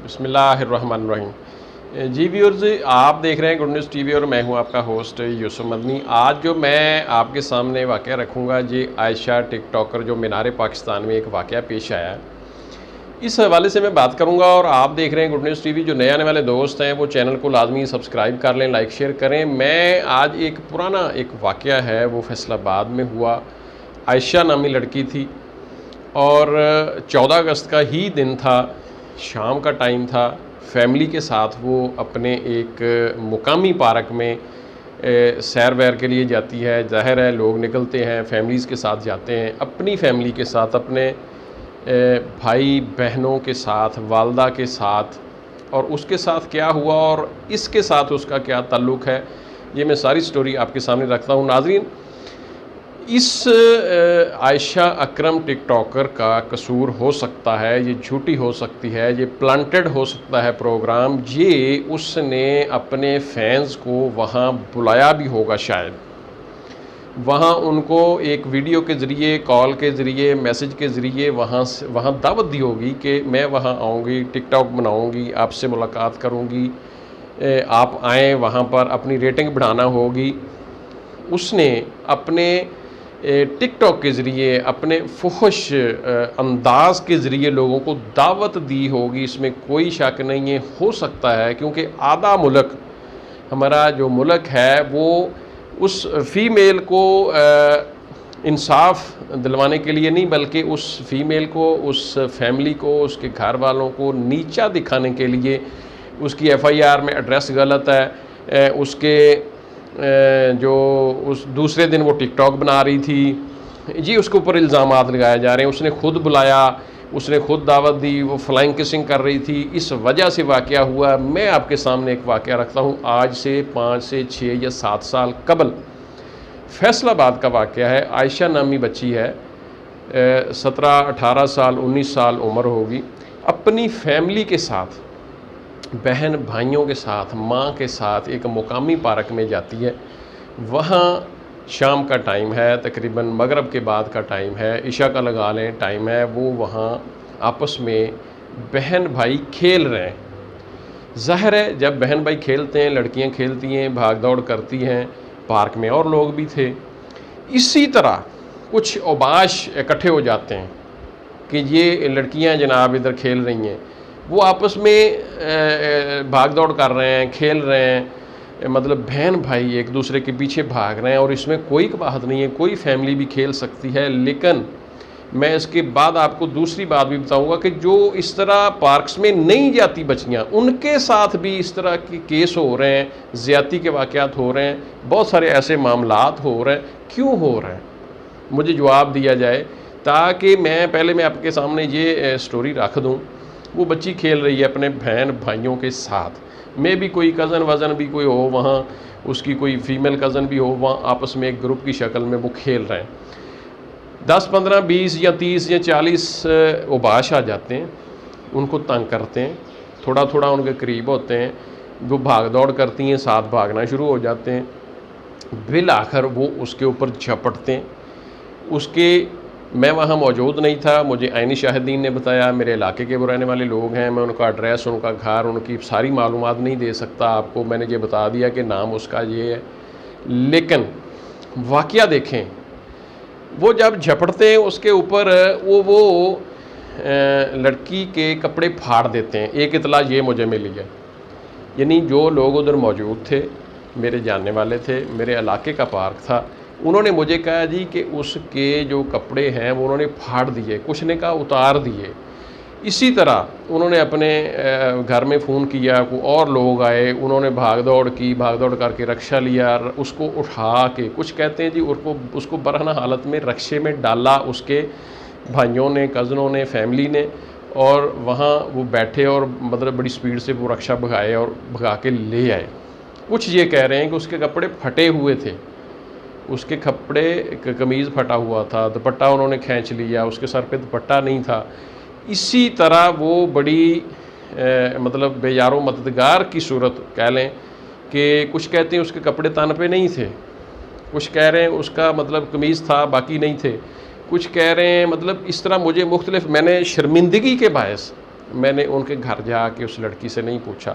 बिस्मिल्लाहिर्रहमानिर्रहीम। जी व्यूअर्स, आप देख रहे हैं गुड न्यूज़ टीवी और मैं हूं आपका होस्ट यूसुफ मदनी। आज जो मैं आपके सामने वाक़या रखूंगा जी आयशा टिकटॉकर जो मीनार पाकिस्तान में एक वाक़या पेश आया है, इस हवाले से मैं बात करूंगा। और आप देख रहे हैं गुड न्यूज़ टीवी। जो नए आने वाले दोस्त हैं वो चैनल को लाजमी सब्सक्राइब कर लें, लाइक शेयर करें। मैं आज एक पुराना एक वाक़या है वो फैसलाबाद में हुआ। आयशा नामी लड़की थी और 14 अगस्त का ही दिन था, शाम का टाइम था। फैमिली के साथ वो अपने एक मुकामी पार्क में सैर वैर के लिए जाती है। ज़ाहिर है लोग निकलते हैं, फैमिलीज़ के साथ जाते हैं, अपनी फैमिली के साथ, अपने भाई बहनों के साथ, वालदा के साथ। और उसके साथ क्या हुआ और इसके साथ उसका क्या ताल्लुक़ है, ये मैं सारी स्टोरी आपके सामने रखता हूँ। नाज़रीन, इस आयशा अकरम टिकटॉकर का कसूर हो सकता है, ये झूठी हो सकती है, ये प्लांटेड हो सकता है प्रोग्राम। ये उसने अपने फैंस को वहाँ बुलाया भी होगा, शायद वहाँ उनको एक वीडियो के ज़रिए, कॉल के ज़रिए, मैसेज के ज़रिए वहाँ दावत दी होगी कि मैं वहाँ आऊँगी, टिकटॉक बनाऊँगी, आपसे मुलाकात करूँगी, आप आएँ वहाँ पर, अपनी रेटिंग बढ़ाना होगी। उसने अपने टिकटॉक के ज़रिए, अपने फुहश अंदाज के ज़रिए लोगों को दावत दी होगी, इसमें कोई शक नहीं है। हो सकता है क्योंकि आधा मुल्क, हमारा जो मुल्क है, वो उस फ़ीमेल को इंसाफ दिलवाने के लिए नहीं, बल्कि उस फ़ीमेल को, उस फैमिली को, उसके घर वालों को नीचा दिखाने के लिए। उसकी FIR में एड्रेस गलत है, उसके जो उस दूसरे दिन वो टिकटॉक बना रही थी जी, उसके ऊपर इल्ज़ामात लगाए जा रहे हैं। उसने खुद बुलाया, उसने खुद दावत दी, वो फ्लाइंग किसिंग कर रही थी, इस वजह से वाक़या हुआ। मैं आपके सामने एक वाक़या रखता हूँ, आज से 5 से 6 या 7 साल कबल फैसलाबाद का वाक़या है। आयशा नामी बच्ची है, 17-18 साल, 19 साल उम्र होगी। अपनी फैमिली के साथ, बहन भाइयों के साथ, माँ के साथ एक मुकामी पार्क में जाती है। वहाँ शाम का टाइम है, तकरीबन मगरिब के बाद का टाइम है, इशा का लगा लें टाइम है। वो वहाँ आपस में बहन भाई खेल रहे हैं। ज़ाहिर है जब बहन भाई खेलते हैं, लड़कियाँ खेलती हैं, भाग दौड़ करती हैं, पार्क में और लोग भी थे। इसी तरह कुछ औबाश इकट्ठे हो जाते हैं कि ये लड़कियाँ जनाब इधर खेल रही हैं। वो आपस में भाग दौड़ कर रहे हैं, खेल रहे हैं, मतलब बहन भाई एक दूसरे के पीछे भाग रहे हैं। और इसमें कोई बात नहीं है, कोई फैमिली भी खेल सकती है। लेकिन मैं इसके बाद आपको दूसरी बात भी बताऊंगा कि जो इस तरह पार्क्स में नहीं जाती बच्चियां, उनके साथ भी इस तरह के केस हो रहे हैं, ज़्यादती के वाक़यात हो रहे हैं, बहुत सारे ऐसे मामलात हो रहे हैं। क्यों हो रहे हैं, मुझे जवाब दिया जाए, ताकि मैं आपके सामने ये स्टोरी रख दूँ। वो बच्ची खेल रही है अपने बहन भाइयों के साथ, में भी कोई कज़न वज़न भी कोई हो वहाँ, उसकी कोई फ़ीमेल कज़न भी हो वहाँ, आपस में एक ग्रुप की शक्ल में वो खेल रहे हैं। 10, 15, 20 या 30 या 40 औबाश आ जाते हैं, उनको तंग करते हैं, थोड़ा थोड़ा उनके करीब होते हैं, वो भाग दौड़ करती हैं, साथ भागना शुरू हो जाते हैं। बिल आखिर वो उसके ऊपर झपटते हैं। उसके मैं वहाँ मौजूद नहीं था, मुझे आइनी शाहिदीन ने बताया, मेरे इलाके के वो रहने वाले लोग हैं। मैं उनका एड्रेस, उनका घर, उनकी सारी मालूमात नहीं दे सकता आपको। मैंने ये बता दिया कि नाम उसका ये है। लेकिन वाक़या देखें, वो जब झपटते हैं उसके ऊपर, वो लड़की के कपड़े फाड़ देते हैं। एक इतला ये मुझे मिली है, यानी जो लोग उधर मौजूद थे, मेरे जानने वाले थे, मेरे इलाके का पार्क था, उन्होंने मुझे कहा जी कि उसके जो कपड़े हैं वो उन्होंने फाड़ दिए, कुछ ने कहा उतार दिए। इसी तरह उन्होंने अपने घर में फ़ोन किया, को और लोग आए, उन्होंने भाग दौड़ की, भाग दौड़ करके रक्षा लिया, उसको उठा के, कुछ कहते हैं जी उसको बरहना हालत में रक्शे में डाला उसके भाइयों ने, कज़नों ने, फैमिली ने। और वहाँ वो बैठे और मतलब बड़ी स्पीड से वो रक्षा भगाए और भगा के ले आए। कुछ ये कह रहे हैं कि उसके कपड़े फटे हुए थे, उसके कपड़े कमीज़ फटा हुआ था, दुपट्टा उन्होंने खींच लिया, उसके सर पे दुपट्टा नहीं था। इसी तरह वो बड़ी मतलब बेयारो मददगार की सूरत कह लें कि कुछ कहते हैं उसके कपड़े तन पे नहीं थे, कुछ कह रहे हैं उसका मतलब कमीज़ था बाकी नहीं थे, कुछ कह रहे हैं मतलब इस तरह मुझे मुख्तलिफ, मैंने शर्मिंदगी के बायस मैंने उनके घर जाके उस लड़की से नहीं पूछा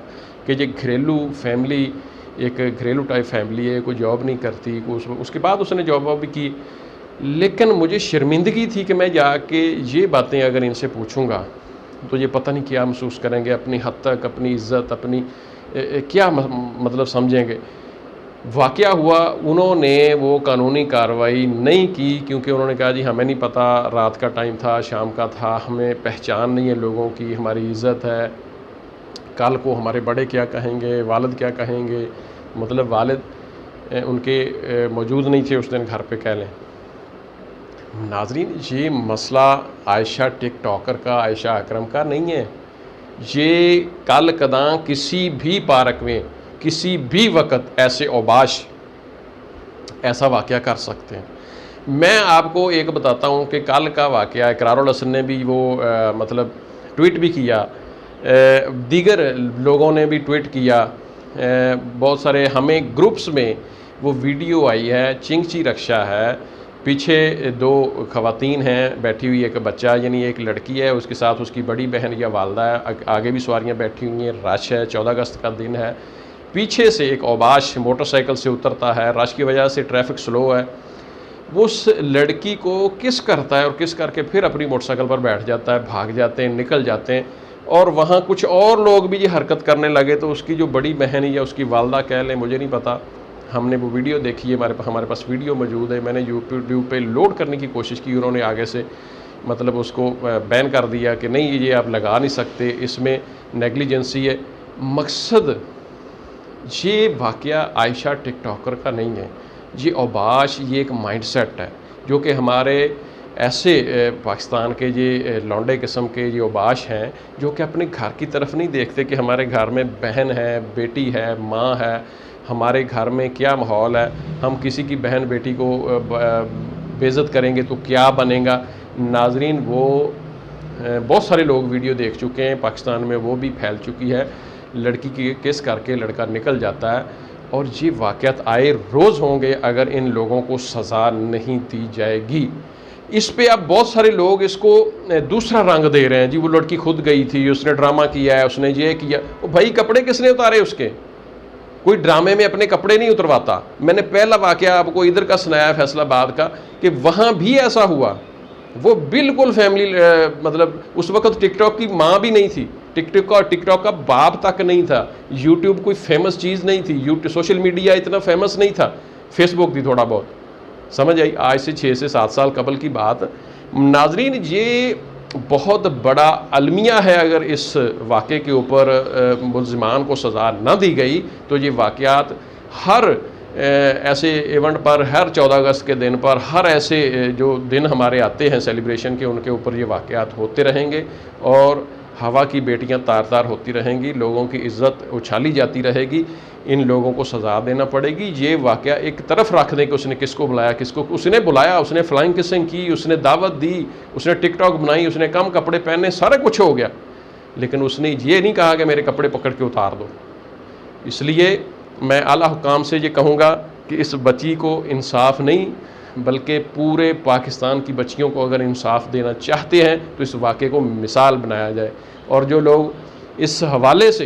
कि ये घरेलू फैमिली, एक घरेलू टाइप फैमिली है, कोई जॉब नहीं करती, कोई उसके बाद उसने जॉब वॉब भी की, लेकिन मुझे शर्मिंदगी थी कि मैं जाके ये बातें अगर इनसे पूछूंगा तो ये पता नहीं क्या महसूस करेंगे, अपनी हद तक अपनी इज़्ज़त अपनी क्या मतलब समझेंगे। वाक़या हुआ, उन्होंने वो कानूनी कार्रवाई नहीं की क्योंकि उन्होंने कहा जी हमें नहीं पता, रात का टाइम था, शाम का था, हमें पहचान नहीं है लोगों की, हमारी इज़्ज़त है, कल को हमारे बड़े क्या कहेंगे, वालिद क्या कहेंगे, मतलब वालिद उनके मौजूद नहीं थे उस दिन घर पे कह लें। नाज़रीन, ये मसला आयशा टिकटॉकर का, आयशा अकरम का नहीं है। ये कल कदां किसी भी पार्क में किसी भी वक्त ऐसे औबाश ऐसा वाक़या कर सकते हैं। मैं आपको एक बताता हूँ कि कल का वाक़या इकरारुल हसन ने भी वो मतलब ट्वीट भी किया, दीगर लोगों ने भी ट्वीट किया, बहुत सारे हमें ग्रुप्स में वो वीडियो आई है, चिंगची रक्षा है, पीछे दो ख़वातीन हैं, बैठी हुई एक बच्चा यानी एक लड़की है, उसके साथ उसकी बड़ी बहन या वालदा है, आगे भी सवारियाँ बैठी हुई हैं, रश है, 14 अगस्त का दिन है। पीछे से एक औबाश मोटरसाइकिल से उतरता है, रश की वजह से ट्रैफिक स्लो है, वो उस लड़की को किस करता है और किस करके फिर अपनी मोटरसाइकिल पर बैठ जाता है, भाग जाते हैं, निकल जाते हैं। और वहाँ कुछ और लोग भी ये हरकत करने लगे, तो उसकी जो बड़ी बहन या उसकी वालदा कह लें, मुझे नहीं पता, हमने वो वीडियो देखी है, हमारे पास वीडियो मौजूद है, मैंने यूट्यूब पे लोड करने की कोशिश की, उन्होंने आगे से मतलब उसको बैन कर दिया कि नहीं ये आप लगा नहीं सकते, इसमें नेग्लिजेंसी है। मकसद ये वाक़या आयशा टिकटॉकर का नहीं है, ये औबाश, ये एक माइंडसेट है जो कि हमारे ऐसे पाकिस्तान के ये लौंडे किस्म के ये औबाश हैं जो कि अपने घर की तरफ नहीं देखते कि हमारे घर में बहन है, बेटी है, माँ है, हमारे घर में क्या माहौल है, हम किसी की बहन बेटी को बेइज्जत करेंगे तो क्या बनेगा। नाजरीन, वो बहुत सारे लोग वीडियो देख चुके हैं, पाकिस्तान में वो भी फैल चुकी है, लड़की की केस करके लड़का निकल जाता है, और ये वाक़यात आए रोज़ होंगे अगर इन लोगों को सज़ा नहीं दी जाएगी। इस पे अब बहुत सारे लोग इसको दूसरा रंग दे रहे हैं, जी वो लड़की खुद गई थी, उसने ड्रामा किया है, उसने ये किया। ओ भाई, कपड़े किसने उतारे उसके? कोई ड्रामे में अपने कपड़े नहीं उतरवाता। मैंने पहला वाक़या आपको इधर का सुनाया फैसलाबाद का कि वहाँ भी ऐसा हुआ, वो बिल्कुल फैमिली मतलब उस वक्त टिकटॉक की माँ भी नहीं थी, टिकटॉक का बाप तक नहीं था, यूट्यूब कोई फेमस चीज़ नहीं थी, यूट्यूब सोशल मीडिया इतना फेमस नहीं था, फेसबुक थी थोड़ा बहुत, समझ आई, आज से 6 से 7 साल कबल की बात। नाजरीन, ये बहुत बड़ा अलमिया है, अगर इस वाक़े के ऊपर मुल्ज़िमान को सज़ा न दी गई तो ये वाक़यात हर ऐसे इवेंट पर, हर 14 अगस्त के दिन पर, हर ऐसे जो दिन हमारे आते हैं सेलिब्रेशन के, उनके ऊपर ये वाक़यात होते रहेंगे और हवा की बेटियां तार तार होती रहेंगी, लोगों की इज़्ज़त उछाली जाती रहेगी, इन लोगों को सज़ा देना पड़ेगी। ये वाक़या एक तरफ रख दें कि उसने किसको बुलाया, किसको उसने बुलाया, उसने फ्लाइंग किसिंग की, उसने दावत दी, उसने टिकटॉक बनाई, उसने कम कपड़े पहने, सारा कुछ हो गया, लेकिन उसने ये नहीं कहा कि मेरे कपड़े पकड़ के उतार दो। इसलिए मैं आला हुकाम से ये कहूँगा कि इस बच्ची को इंसाफ नहीं बल्कि पूरे पाकिस्तान की बच्चियों को अगर इंसाफ देना चाहते हैं तो इस वाक़े को मिसाल बनाया जाए। और जो लोग इस हवाले से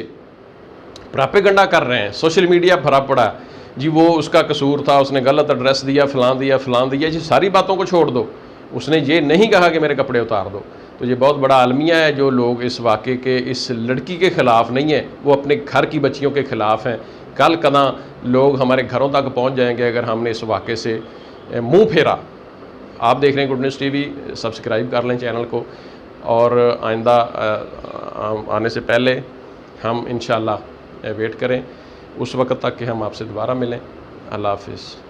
प्रोपेगेंडा कर रहे हैं, सोशल मीडिया भरा पड़ा जी, वो उसका कसूर था, उसने गलत एड्रेस दिया, फ़लाँ दिया, ये सारी बातों को छोड़ दो, उसने ये नहीं कहा कि मेरे कपड़े उतार दो। तो ये बहुत बड़ा अलमिया है। जो लोग इस वाक़े के, इस लड़की के ख़िलाफ़ नहीं है, वो अपने घर की बच्चियों के ख़िलाफ़ हैं। कल कदा लोग हमारे घरों तक पहुँच जाएंगे अगर हमने इस वाक़े से मुँह फेरा। आप देख रहे हैं गुड न्यूज़ टीवी, सब्सक्राइब कर लें चैनल को, और आइंदा आने से पहले हम इंशाअल्लाह वेट करें उस वक़्त तक कि हम आपसे दोबारा मिलें। अल्लाह हाफ़िज़।